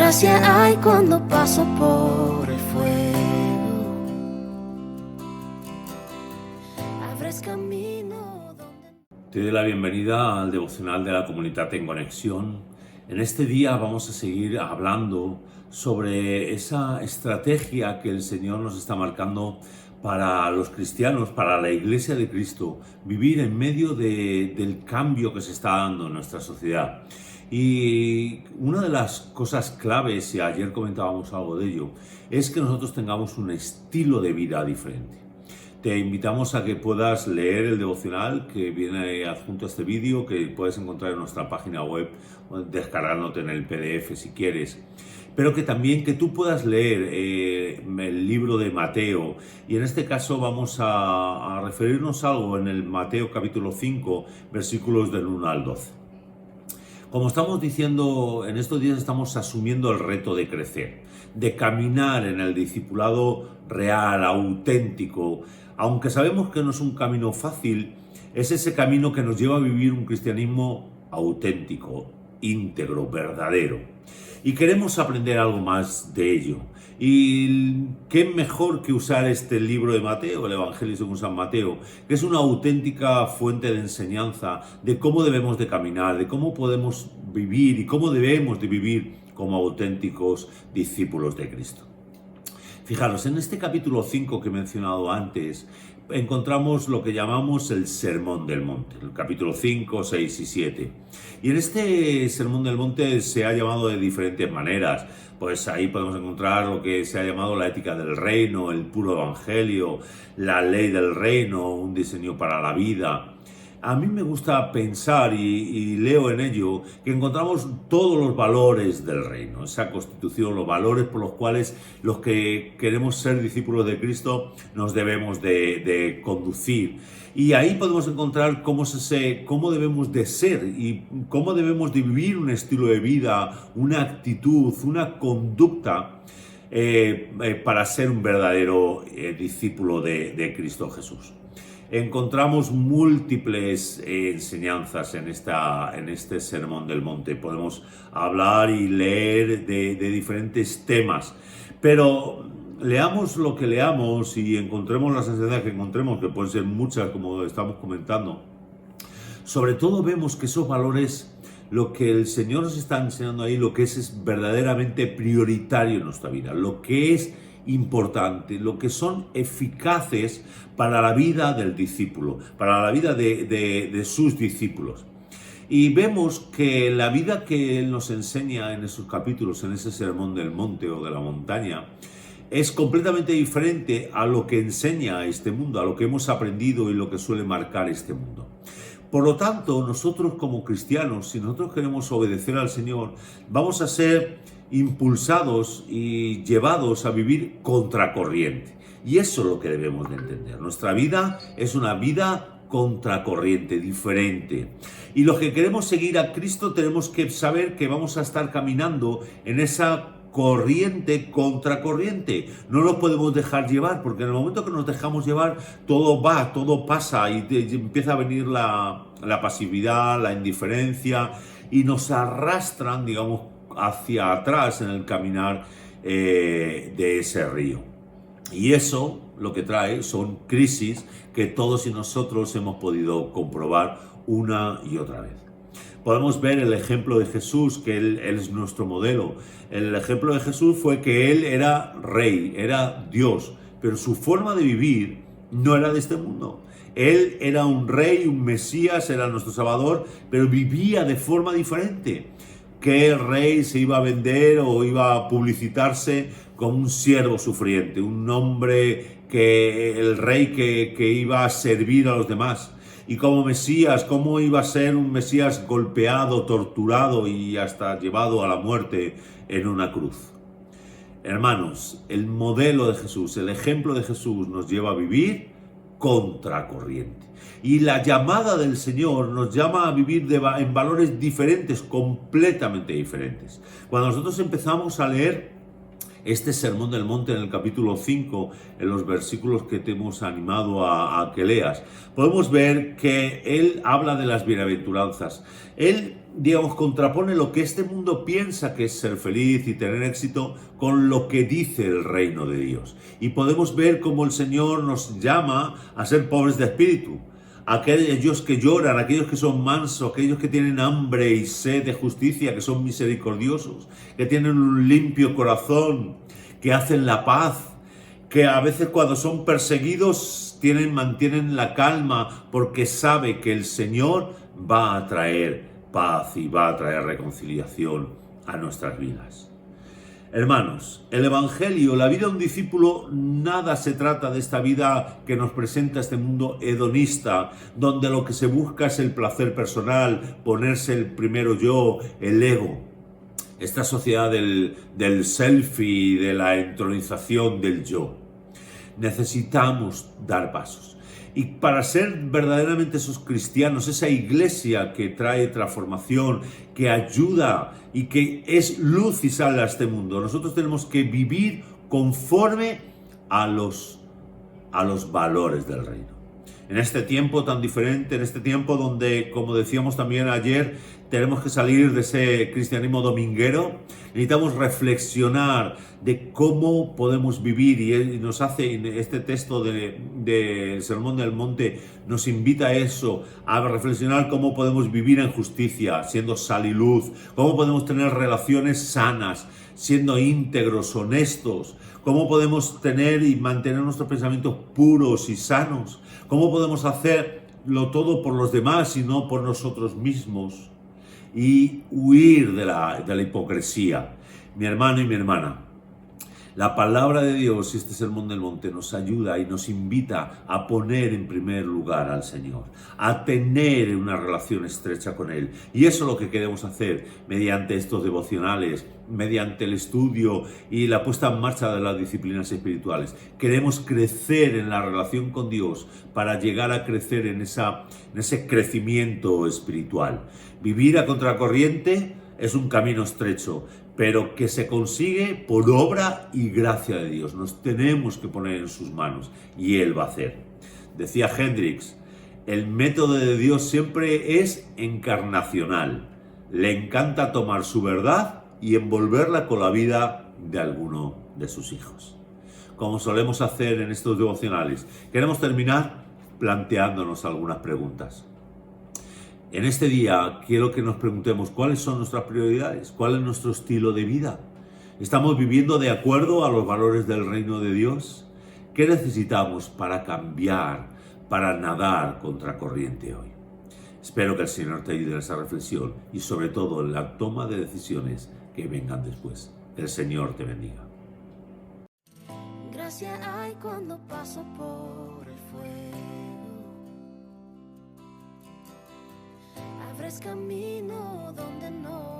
gracia hay cuando paso por el fuego. Abres camino donde... Te doy la bienvenida al devocional de la Comunitat en Conexión. En este día vamos a seguir hablando sobre esa estrategia que el Señor nos está marcando para los cristianos, para la Iglesia de Cristo, vivir en medio del cambio que se está dando en nuestra sociedad. Y una de las cosas claves, y ayer comentábamos algo de ello, es que nosotros tengamos un estilo de vida diferente. Te invitamos a que puedas leer el devocional que viene adjunto a este vídeo, que puedes encontrar en nuestra página web, descargándote en el PDF si quieres. Pero que también que tú puedas leer el libro de Mateo. Y en este caso vamos a referirnos algo en el Mateo capítulo 5, versículos del 1 al 12. Como estamos diciendo, en estos días estamos asumiendo el reto de crecer, de caminar en el discipulado real, auténtico. Aunque sabemos que no es un camino fácil, es ese camino que nos lleva a vivir un cristianismo auténtico, íntegro, verdadero. Y queremos aprender algo más de ello. Y qué mejor que usar este libro de Mateo, el Evangelio según San Mateo, que es una auténtica fuente de enseñanza de cómo debemos de caminar, de cómo podemos vivir y cómo debemos de vivir como auténticos discípulos de Cristo. Fijaros, en este capítulo 5 que he mencionado antes, encontramos lo que llamamos el Sermón del Monte, el capítulo 5, 6 y 7. Y en este Sermón del Monte se ha llamado de diferentes maneras. Pues ahí podemos encontrar lo que se ha llamado la ética del reino, el puro evangelio, la ley del reino, un diseño para la vida. A mí me gusta pensar y leo en ello que encontramos todos los valores del reino, esa constitución, los valores por los cuales los que queremos ser discípulos de Cristo nos debemos de conducir. Y ahí podemos encontrar cómo debemos de ser y cómo debemos de vivir un estilo de vida, una actitud, una conducta para ser un verdadero discípulo de Cristo Jesús. Encontramos múltiples enseñanzas en este Sermón del Monte. Podemos hablar y leer de diferentes temas, pero leamos lo que leamos y encontremos las enseñanzas que encontremos, que pueden ser muchas, como estamos comentando. Sobre todo vemos que esos valores, lo que el Señor nos está enseñando ahí, lo que es verdaderamente prioritario en nuestra vida, lo que es importante, lo que son eficaces para la vida del discípulo, para la vida de sus discípulos. Y vemos que la vida que Él nos enseña en esos capítulos, en ese Sermón del Monte o de la montaña, es completamente diferente a lo que enseña este mundo, a lo que hemos aprendido y lo que suele marcar este mundo. Por lo tanto, nosotros como cristianos, si nosotros queremos obedecer al Señor, vamos a ser impulsados y llevados a vivir contracorriente. Y eso es lo que debemos de entender. Nuestra vida es una vida contracorriente, diferente. Y los que queremos seguir a Cristo tenemos que saber que vamos a estar caminando en esa corriente, contracorriente. No nos podemos dejar llevar, porque en el momento que nos dejamos llevar, todo pasa y empieza a venir la pasividad, la indiferencia y nos arrastran, digamos, hacia atrás en el caminar de ese río. Y eso lo que trae son crisis que todos y nosotros hemos podido comprobar una y otra vez. Podemos ver el ejemplo de Jesús, que él es nuestro modelo. El ejemplo de Jesús fue que Él era rey, era Dios, pero su forma de vivir no era de este mundo. Él era un rey, un Mesías, era nuestro Salvador, pero vivía de forma diferente. Que el rey se iba a vender o iba a publicitarse como un siervo sufriente, un hombre el rey que iba a servir a los demás. Y como Mesías, ¿cómo iba a ser un Mesías golpeado, torturado y hasta llevado a la muerte en una cruz? Hermanos, el modelo de Jesús, el ejemplo de Jesús nos lleva a vivir contracorriente. Y la llamada del Señor nos llama a vivir en valores diferentes, completamente diferentes. Cuando nosotros empezamos a leer este Sermón del Monte en el capítulo 5, en los versículos que te hemos animado a que leas, podemos ver que Él habla de las bienaventuranzas. Él digamos, contrapone lo que este mundo piensa que es ser feliz y tener éxito con lo que dice el reino de Dios. Y podemos ver cómo el Señor nos llama a ser pobres de espíritu. Aquellos que lloran, aquellos que son mansos, aquellos que tienen hambre y sed de justicia, que son misericordiosos, que tienen un limpio corazón, que hacen la paz, que a veces cuando son perseguidos mantienen la calma porque sabe que el Señor va a traer paz y va a traer reconciliación a nuestras vidas. Hermanos, el Evangelio, la vida de un discípulo, nada se trata de esta vida que nos presenta este mundo hedonista, donde lo que se busca es el placer personal, ponerse el primero yo, el ego. Esta sociedad del selfie, de la entronización del yo. Necesitamos dar pasos. Y para ser verdaderamente esos cristianos, esa iglesia que trae transformación, que ayuda y que es luz y sal a este mundo, nosotros tenemos que vivir conforme a los valores del reino. En este tiempo tan diferente, en este tiempo donde, como decíamos también ayer, tenemos que salir de ese cristianismo dominguero, necesitamos reflexionar de cómo podemos vivir, y nos hace este texto del Sermón del Monte, nos invita a eso, a reflexionar cómo podemos vivir en justicia, siendo sal y luz, cómo podemos tener relaciones sanas, siendo íntegros, honestos, cómo podemos tener y mantener nuestros pensamientos puros y sanos, cómo podemos hacerlo todo por los demás y no por nosotros mismos, y huir de la hipocresía. Mi hermano y mi hermana, la palabra de Dios y este Sermón del Monte nos ayuda y nos invita a poner en primer lugar al Señor, a tener una relación estrecha con Él. Y eso es lo que queremos hacer mediante estos devocionales, mediante el estudio y la puesta en marcha de las disciplinas espirituales. Queremos crecer en la relación con Dios para llegar a crecer en ese crecimiento espiritual. Vivir a contracorriente es un camino estrecho, pero que se consigue por obra y gracia de Dios. Nos tenemos que poner en sus manos y Él va a hacer. Decía Hendricks, el método de Dios siempre es encarnacional. Le encanta tomar su verdad y envolverla con la vida de alguno de sus hijos. Como solemos hacer en estos devocionales, queremos terminar planteándonos algunas preguntas. En este día quiero que nos preguntemos cuáles son nuestras prioridades, cuál es nuestro estilo de vida. ¿Estamos viviendo de acuerdo a los valores del reino de Dios? ¿Qué necesitamos para cambiar, para nadar contracorriente hoy? Espero que el Señor te ayude en esa reflexión y sobre todo en la toma de decisiones que vengan después. El Señor te bendiga. Gracia hay cuando paso por el fuego. Abres camino donde no